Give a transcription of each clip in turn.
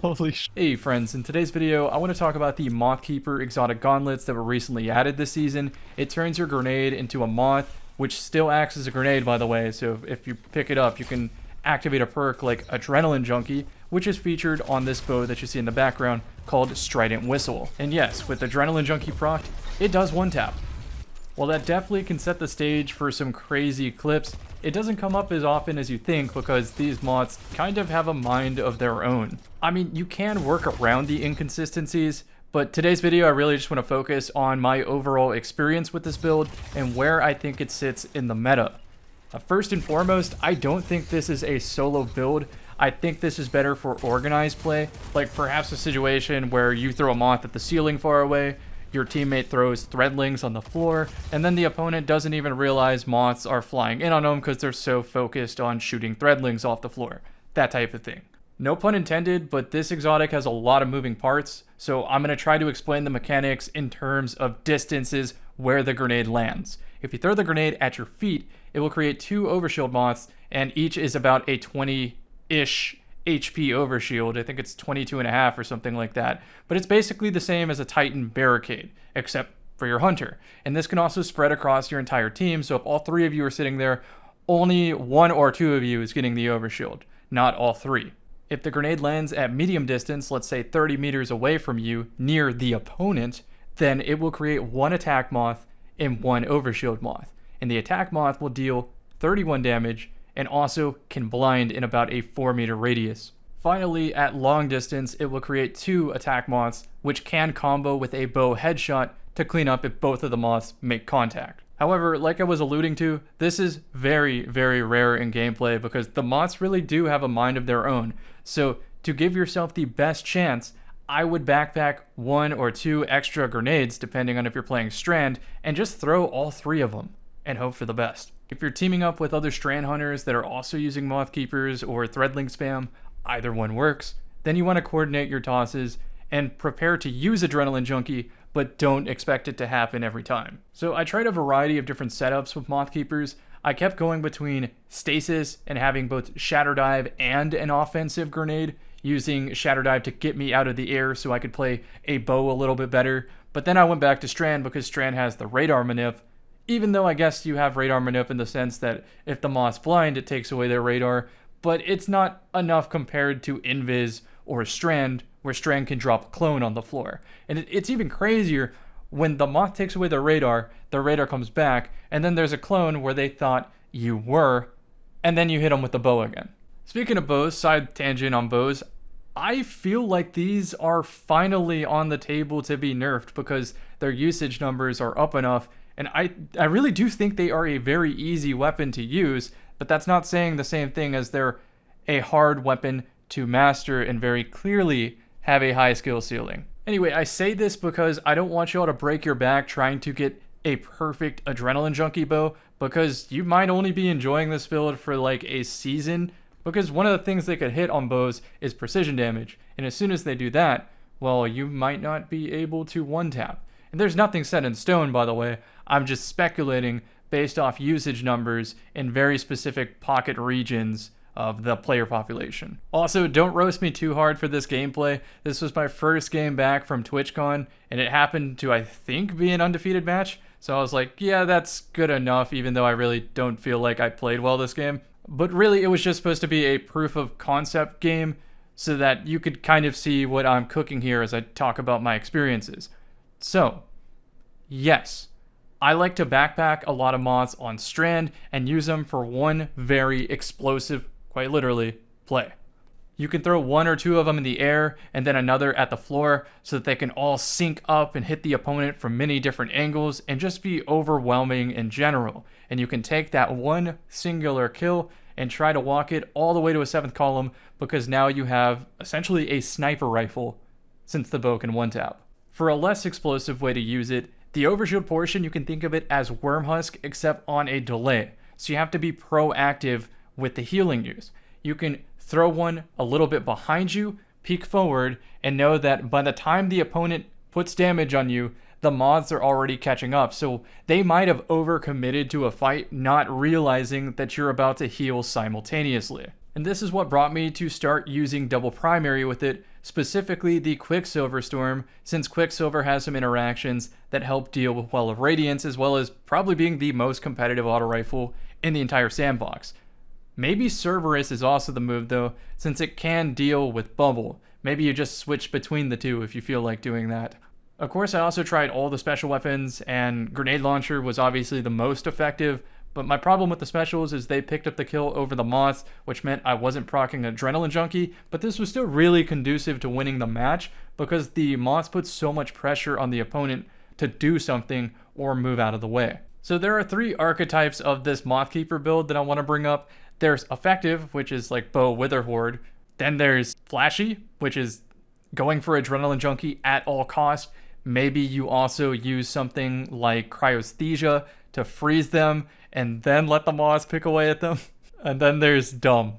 Holy sh! Hey friends, in today's video, I want to talk about the Mothkeeper exotic gauntlets that were recently added this season. It turns your grenade into a moth, which still acts as a grenade, by the way, so if you pick it up, you can activate a perk like Adrenaline Junkie, which is featured on this bow that you see in the background called Strident Whistle. And yes, with Adrenaline Junkie proc, it does one tap. While that definitely can set the stage for some crazy clips, it doesn't come up as often as you think because these mods kind of have a mind of their own. I mean, you can work around the inconsistencies, but today's video I really just want to focus on my overall experience with this build and where I think it sits in the meta. First and foremost, I don't think this is a solo build. I think this is better for organized play, like perhaps a situation where you throw a moth at the ceiling far away, your teammate throws threadlings on the floor, and then the opponent doesn't even realize moths are flying in on them because they're so focused on shooting threadlings off the floor. That type of thing. No pun intended, but this exotic has a lot of moving parts, so I'm going to try to explain the mechanics in terms of distances where the grenade lands. If you throw the grenade at your feet, it will create 2 overshield moths, and each is about a 20-ish HP overshield. I think it's 22.5 or something like that. But it's basically the same as a Titan barricade, except for your hunter. And this can also spread across your entire team, so if all 3 of you are sitting there, only 1 or 2 of you is getting the overshield, not all 3. If the grenade lands at medium distance, let's say 30 meters away from you, near the opponent, then it will create 1 attack moth and 1 overshield moth. And the attack moth will deal 31 damage, and also can blind in about a 4-meter radius. Finally, at long distance, it will create 2 attack moths, which can combo with a bow headshot to clean up if both of the moths make contact. However, like I was alluding to, this is very, very rare in gameplay because the moths really do have a mind of their own. So to give yourself the best chance, I would backpack 1 or 2 extra grenades, depending on if you're playing Strand, and just throw all 3 of them and hope for the best. If you're teaming up with other Strand hunters that are also using Mothkeepers or Threadling spam, either one works, then you want to coordinate your tosses and prepare to use Adrenaline Junkie, but don't expect it to happen every time. So I tried a variety of different setups with Mothkeepers. I kept going between stasis and having both Shatter Dive and an offensive grenade, using Shatter Dive to get me out of the air so I could play a bow a little bit better. But then I went back to Strand because Strand has the radar manip, even though I guess you have radar manip in the sense that if the moth's blind, it takes away their radar, but it's not enough compared to Invis or Strand, where Strand can drop a clone on the floor. And it's even crazier when the moth takes away the radar comes back, and then there's a clone where they thought you were, and then you hit them with the bow again. Speaking of bows, side tangent on bows, I feel like these are finally on the table to be nerfed because their usage numbers are up enough. And I really do think they are a very easy weapon to use, but that's not saying the same thing as they're a hard weapon to master and very clearly have a high skill ceiling. Anyway, I say this because I don't want y'all to break your back trying to get a perfect Adrenaline Junkie bow, because you might only be enjoying this build for like a season, because one of the things they could hit on bows is precision damage, and as soon as they do that, well, you might not be able to one-tap. And there's nothing set in stone, by the way. I'm just speculating based off usage numbers in very specific pocket regions of the player population. Also, don't roast me too hard for this gameplay. This was my first game back from TwitchCon, and it happened to, I think, be an undefeated match. So I was like, yeah, that's good enough, even though I really don't feel like I played well this game. But really, it was just supposed to be a proof of concept game so that you could kind of see what I'm cooking here as I talk about my experiences. So, yes, I like to backpack a lot of moths on Strand and use them for one very explosive, quite literally, play. You can throw 1 or 2 of them in the air and then another at the floor so that they can all sync up and hit the opponent from many different angles and just be overwhelming in general. And you can take that one singular kill and try to walk it all the way to a 7th column because now you have essentially a sniper rifle since the bow can one-tap. For a less explosive way to use it, the overshield portion, you can think of it as Wormhusk except on a delay. So you have to be proactive with the healing use. You can throw one a little bit behind you, peek forward, and know that by the time the opponent puts damage on you, the moths are already catching up. So they might have overcommitted to a fight, not realizing that you're about to heal simultaneously. And this is what brought me to start using double primary with it, specifically the Quicksilver Storm, since Quicksilver has some interactions that help deal with Well of Radiance, as well as probably being the most competitive auto rifle in the entire sandbox. Maybe Cerberus is also the move though, since it can deal with Bubble. Maybe you just switch between the two if you feel like doing that. Of course, I also tried all the special weapons, and Grenade Launcher was obviously the most effective, but my problem with the specials is they picked up the kill over the moths, which meant I wasn't proccing Adrenaline Junkie, but this was still really conducive to winning the match because the moths put so much pressure on the opponent to do something or move out of the way. So there are 3 archetypes of this Mothkeeper build that I want to bring up. There's Effective, which is like Bow Wither Horde. Then there's Flashy, which is going for Adrenaline Junkie at all costs. Maybe you also use something like Cryosthesia to freeze them and then let the moths pick away at them. And then there's Dumb.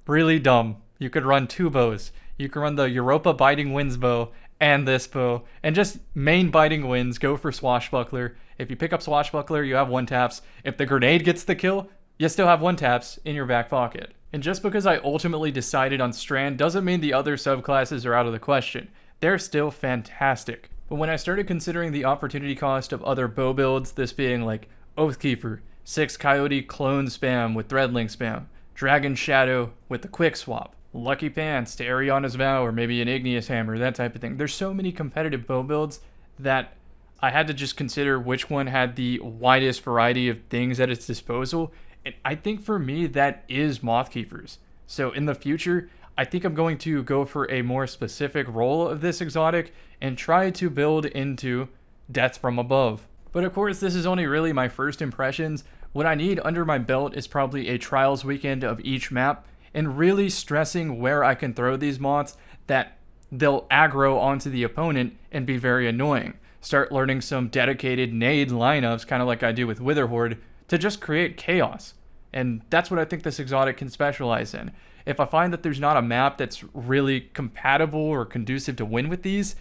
Really dumb. You could run 2 bows. You can run the Europa Biting Winds bow and this bow, and just main Biting Winds, go for Swashbuckler. If you pick up Swashbuckler, you have 1-taps. If the grenade gets the kill, you still have 1-taps in your back pocket. And just because I ultimately decided on Strand doesn't mean the other subclasses are out of the question. They're still fantastic. But when I started considering the opportunity cost of other bow builds, this being like Oathkeeper, 6 Coyote clone spam with threadling spam, Dragon Shadow with the quick swap, Lucky Pants to Ariana's Vow or maybe an Igneous Hammer, that type of thing. There's so many competitive bow builds that I had to just consider which one had the widest variety of things at its disposal. And I think for me, that is Mothkeepers. So in the future, I think I'm going to go for a more specific role of this exotic and try to build into Death from Above. But of course, this is only really my first impressions. What I need under my belt is probably a trials weekend of each map and really stressing where I can throw these moths that they'll aggro onto the opponent and be very annoying. Start learning some dedicated nade lineups, kind of like I do with Wither Horde, to just create chaos. And that's what I think this exotic can specialize in. If I find that there's not a map that's really compatible or conducive to win with these,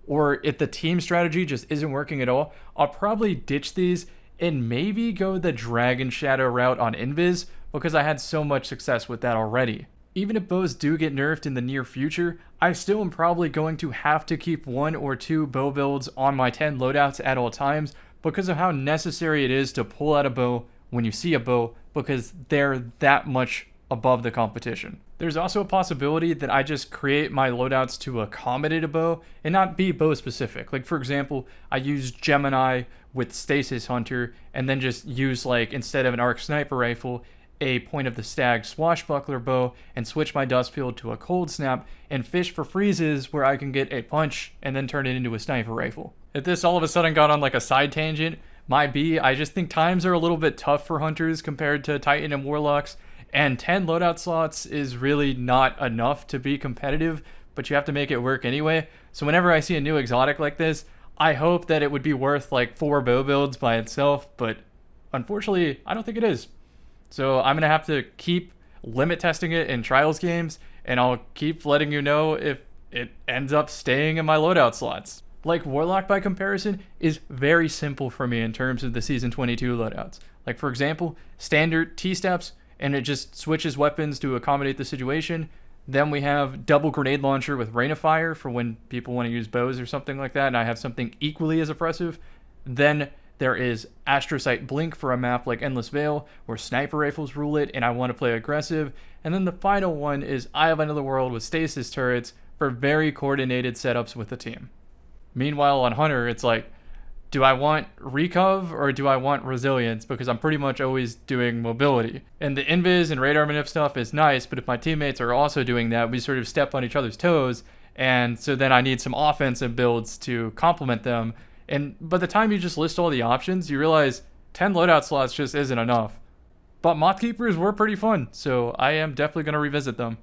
or if the team strategy just isn't working at all, I'll probably ditch these and maybe go the Dragon Shadow route on Invis, because I had so much success with that already. Even if bows do get nerfed in the near future, I still am probably going to have to keep 1 or 2 bow builds on my 10 loadouts at all times because of how necessary it is to pull out a bow when you see a bow, because they're that much above the competition. There's also a possibility that I just create my loadouts to accommodate a bow and not be bow specific. Like for example, I use Gemini with Stasis Hunter and then just use, like, instead of an arc sniper rifle, a Point of the Stag swashbuckler bow and switch my dust field to a cold snap and fish for freezes where I can get a punch and then turn it into a sniper rifle. If this all of a sudden got on like a side tangent, might be. I just think times are a little bit tough for hunters compared to Titan and Warlocks, and 10 loadout slots is really not enough to be competitive, but you have to make it work anyway. So whenever I see a new exotic like this, I hope that it would be worth like 4 bow builds by itself, but unfortunately, I don't think it is. So I'm going to have to keep limit testing it in trials games, and I'll keep letting you know if it ends up staying in my loadout slots. Like Warlock by comparison is very simple for me in terms of the Season 22 loadouts. Like for example, standard T-steps, and it just switches weapons to accommodate the situation. Then we have double grenade launcher with Rain of Fire for when people want to use bows or something like that, and I have something equally as oppressive. Then there is Astrocyte Blink for a map like Endless Veil, where sniper rifles rule it and I want to play aggressive. And then the final one is Eye of Another World with stasis turrets for very coordinated setups with the team. Meanwhile, on Hunter, it's like, do I want Recov or do I want Resilience? Because I'm pretty much always doing mobility. And the Invis and Radar Manip stuff is nice, but if my teammates are also doing that, we sort of step on each other's toes. And so then I need some offensive builds to complement them. And by the time you just list all the options, you realize 10 loadout slots just isn't enough. But Mothkeepers were pretty fun, so I am definitely going to revisit them.